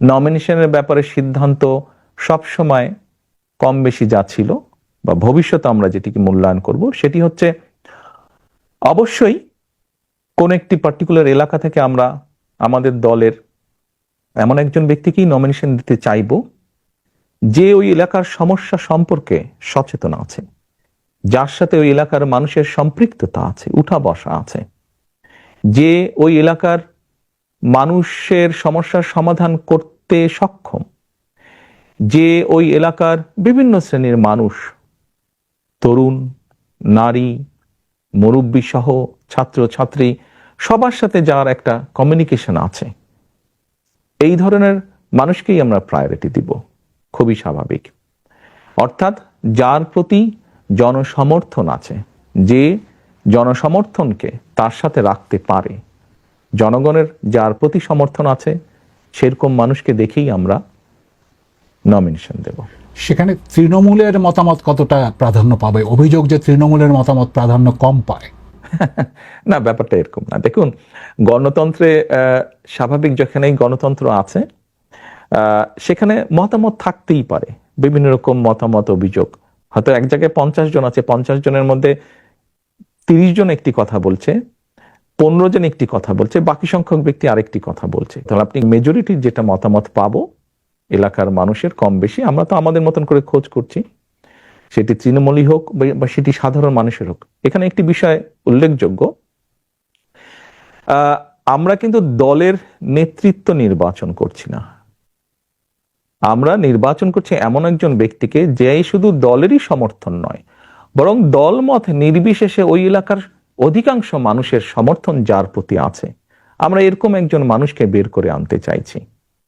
নমিনেশনের ব্যাপারে সিদ্ধান্ত সবসময় কম বেশি যা ছিল বা ভবিষ্যতে আমরা যেটিকে মূল্যায়ন করব সেটি হচ্ছে অবশ্যই কোন একটি পার্টিকুলার এলাকা থেকে আমরা আমাদের দলের এমন একজন ব্যক্তিকেই নমিনেশন দিতে চাইব যে ওই এলাকার সমস্যা সম্পর্কে সচেতন আছে, যার সাথে ওই এলাকার মানুষের সম্পৃক্ততা আছে, উঠা বসা আছে, যে ওই এলাকার মানুষের সমস্যার সমাধান করতে সক্ষম, যে ওই এলাকার বিভিন্ন শ্রেণীর মানুষ, তরুণ, নারী, মুরব্বী সহ ছাত্র ছাত্রী সবার সাথে যার একটা কমিউনিকেশন আছে, এই ধরনের মানুষকেই আমরা প্রায়োরিটি দিব। খুবই স্বাভাবিক। অর্থাৎ যার প্রতি জনসমর্থন আছে, যে জনসমর্থনকে তার সাথে রাখতে পারে, জনগণের যার প্রতি সমর্থন আছে সেরকম মানুষকে দেখেই আমরা নমিনেশন দেব। সেখানে তৃণমূলের মতামত কতটা প্রাধান্য পাবে? অভিযোগ যে তৃণমূলের মতামত প্রাধান্য কম পায়। না, ব্যাপারটা এরকম না। দেখুন, গণতন্ত্রে স্বাভাবিক যেখানেই গণতন্ত্র আছে সেখানে মতামত থাকতেই পারে, বিভিন্ন রকম মতামত, অভিযোগ। হয়তো এক জায়গায় 50 জন আছে, 50 জনের মধ্যে 30 জন একটি কথা বলছে, 15 জন একটি কথা বলছে, বাকি সংখ্যক ব্যক্তি আরেকটি কথা বলছে। তাহলে আপনি মেজরিটির যেটা মতামত পাবো এলাকার মানুষের কম বেশি, আমরা তো আমাদের মতন করে খোঁজ করছি, সেটি তৃণমূলই হোক বা সেটি সাধারণ মানুষের হোক। এখানে একটি বিষয় উল্লেখযোগ্য, আমরা কিন্তু দলের নেতৃত্ব নির্বাচন করছি না, আমরা নির্বাচন করছি এমন একজন ব্যক্তিকে যে শুধু দলেরই সমর্থন নয়, বরং দলমত নির্বিশেষে ওই এলাকার অধিকাংশ মানুষের সমর্থন যার প্রতি আছে, আমরা এরকম একজন মানুষকে বের করে আনতে চাইছি।